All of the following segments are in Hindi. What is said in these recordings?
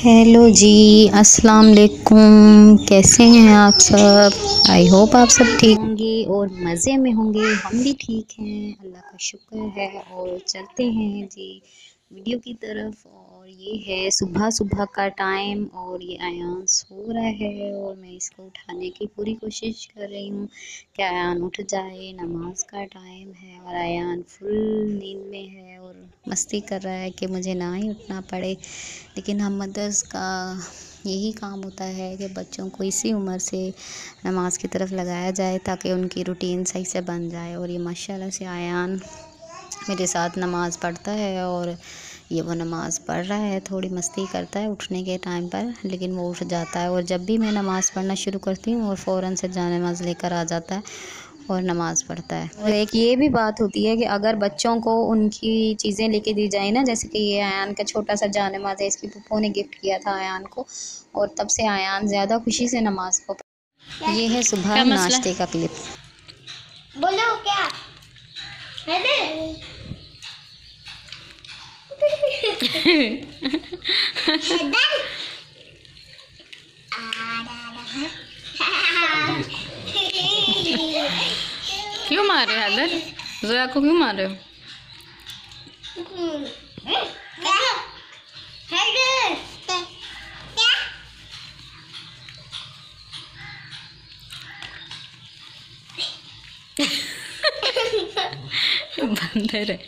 हेलो जी, अस्सलाम वालेकुम। कैसे हैं आप सब? आई होप आप सब ठीक होंगे और मज़े में होंगे। हम भी ठीक हैं, अल्लाह का शुक्र है। और चलते हैं जी वीडियो की तरफ। और ये है सुबह सुबह का टाइम और ये अयान सो रहा है और मैं इसको उठाने की पूरी कोशिश कर रही हूँ कि अयान उठ जाए। नमाज का टाइम है और अयान फुल नींद में है और मस्ती कर रहा है कि मुझे ना ही उठना पड़े। लेकिन हम मदर्स का यही काम होता है कि बच्चों को इसी उम्र से नमाज की तरफ लगाया जाए ताकि उनकी रूटीन सही से बन जाए। और ये माशाल्लाह से आयान मेरे साथ नमाज़ पढ़ता है और ये वो नमाज़ पढ़ रहा है, थोड़ी मस्ती करता है उठने के टाइम पर, लेकिन वो उठ जाता है। और जब भी मैं नमाज़ पढ़ना शुरू करती हूँ और फ़ौरन से जानेमाज़ लेकर आ जाता है और नमाज़ पढ़ता है। और एक ये भी बात होती है कि अगर बच्चों को उनकी चीज़ें लेके दी जाए ना, जैसे कि ये आयान का छोटा सा जानेमाज़ है, इसकी पुप्पो ने गिफ्ट किया था आयान को और तब से आयान ज़्यादा खुशी से नमाज़ को। ये है सुबह नाश्ते का क्लिप। बोलो क्या क्यों मार रहे हैदर? जोया को क्यों मार रहे हो? बंदर है।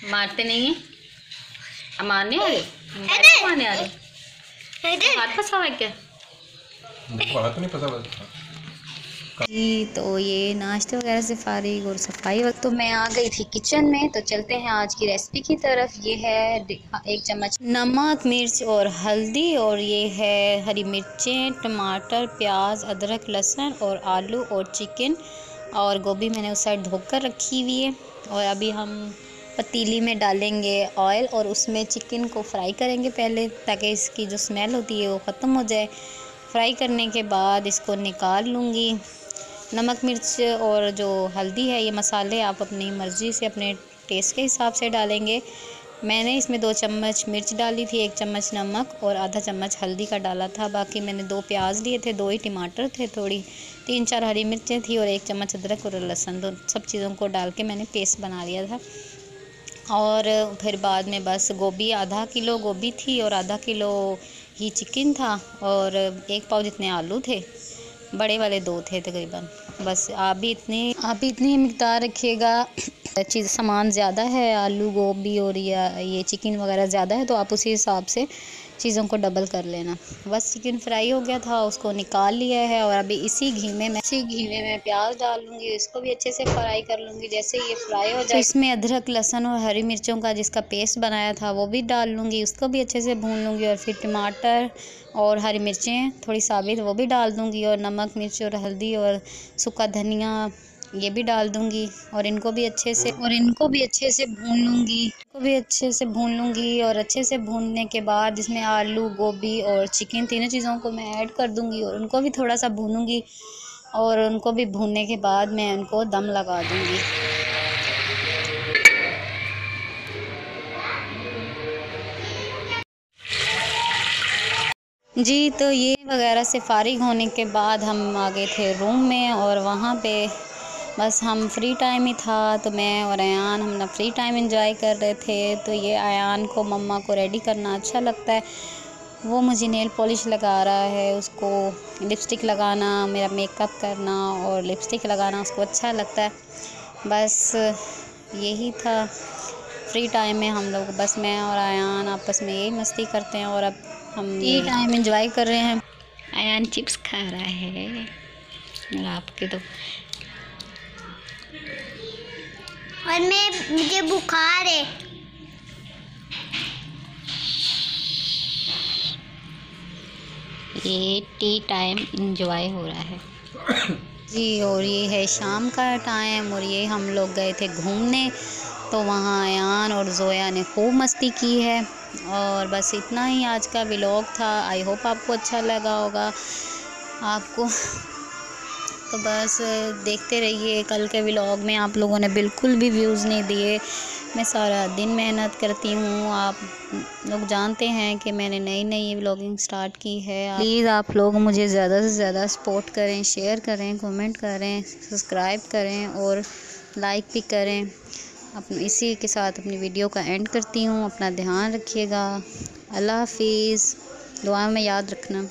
मारते नहीं है? अब मारने आ रहे? मारने आ रहे? हाथ फंसा हुआ है क्या? हाथ नहीं फंसा बस। जी तो ये नाश्ते वगैरह से फारिग और सफाई वक्त तो मैं आ गई थी किचन में। तो चलते हैं आज की रेसिपी की तरफ। ये है 1 चम्मच नमक, मिर्च और हल्दी, और ये है हरी मिर्चें, टमाटर, प्याज, अदरक, लहसुन और आलू और चिकन और गोभी मैंने उस साइड धोकर रखी हुई है। और अभी हम पतीली में डालेंगे ऑयल और उसमें चिकन को फ्राई करेंगे पहले, ताकि इसकी जो स्मेल होती है वो ख़त्म हो जाए। फ्राई करने के बाद इसको निकाल लूँगी। नमक, मिर्च और जो हल्दी है, ये मसाले आप अपनी मर्ज़ी से अपने टेस्ट के हिसाब से डालेंगे। मैंने इसमें 2 चम्मच मिर्च डाली थी, 1 चम्मच नमक और आधा चम्मच हल्दी का डाला था। बाकी मैंने 2 प्याज लिए थे, 2 ही टमाटर थे, थोड़ी 3-4 हरी मिर्चें थी और 1 चम्मच अदरक और लहसुन। तो सब चीज़ों को डाल के मैंने पेस्ट बना लिया था। और फिर बाद में बस गोभी, आधा किलो गोभी थी और आधा किलो ही चिकन था और 1 पाव जितने आलू थे, बड़े वाले 2 थे तकरीबन। बस आप भी इतनी मिक़दार रखिएगा। चीज़ सामान ज़्यादा है, आलू, गोभी और ये चिकन वगैरह ज़्यादा है, तो आप उसी हिसाब से चीज़ों को डबल कर लेना। बस चिकन फ्राई हो गया था, उसको निकाल लिया है और अभी इसी घी में मैं प्याज डाल लूँगी, इसको भी अच्छे से फ्राई कर लूँगी। जैसे ये फ्राई हो जाए तो इसमें अदरक, लहसुन और हरी मिर्चों का जिसका पेस्ट बनाया था वो भी डाल लूँगी, उसको भी अच्छे से भून लूँगी। और फिर टमाटर और हरी मिर्चें थोड़ी साबित वो भी डाल दूँगी और नमक, मिर्च और हल्दी और सूखा धनिया ये भी डाल दूँगी और इनको भी अच्छे से भून लूँगी। और अच्छे से भूनने के बाद इसमें आलू, गोभी और चिकन तीनों चीज़ों को मैं ऐड कर दूँगी और उनको भी थोड़ा सा भूनूँगी। और उनको भी भूनने के बाद मैं उनको दम लगा दूँगी। जी तो ये वगैरह से फ़ारिग होने के बाद हम आ गए थे रूम में और वहाँ पे बस हम फ्री टाइम ही था, तो मैं और अयान हम ना फ्री टाइम एंजॉय कर रहे थे। तो ये अयान को मम्मा को रेडी करना अच्छा लगता है, वो मुझे नेल पॉलिश लगा रहा है, उसको लिपस्टिक लगाना, मेरा मेकअप करना और लिपस्टिक लगाना उसको अच्छा लगता है। बस यही था फ्री टाइम में हम लोग, बस मैं और अयान आपस में यही मस्ती करते हैं। और अब हम फ्री टाइम एंजॉय कर रहे हैं। अयान चिप्स खा रहा है और आपके तो और मुझे बुखार है। ये टी टाइम इंजॉय हो रहा है। जी। और ये है शाम का टाइम और ये हम लोग गए थे घूमने, तो वहाँ अयान और जोया ने खूब मस्ती की है। और बस इतना ही आज का व्लॉग था। आई होप आपको अच्छा लगा होगा आपको। तो बस देखते रहिए कल के व्लॉग में। आप लोगों ने बिल्कुल भी व्यूज़ नहीं दिए। मैं सारा दिन मेहनत करती हूँ, आप लोग जानते हैं कि मैंने नई व्लॉगिंग स्टार्ट की है। प्लीज़ आप लोग मुझे ज़्यादा से ज़्यादा सपोर्ट करें, शेयर करें, कमेंट करें, सब्सक्राइब करें और लाइक भी करें। इसी के साथ अपनी वीडियो का एंड करती हूँ। अपना ध्यान रखिएगा। अल्लाह हाफिज़। दुआ में याद रखना।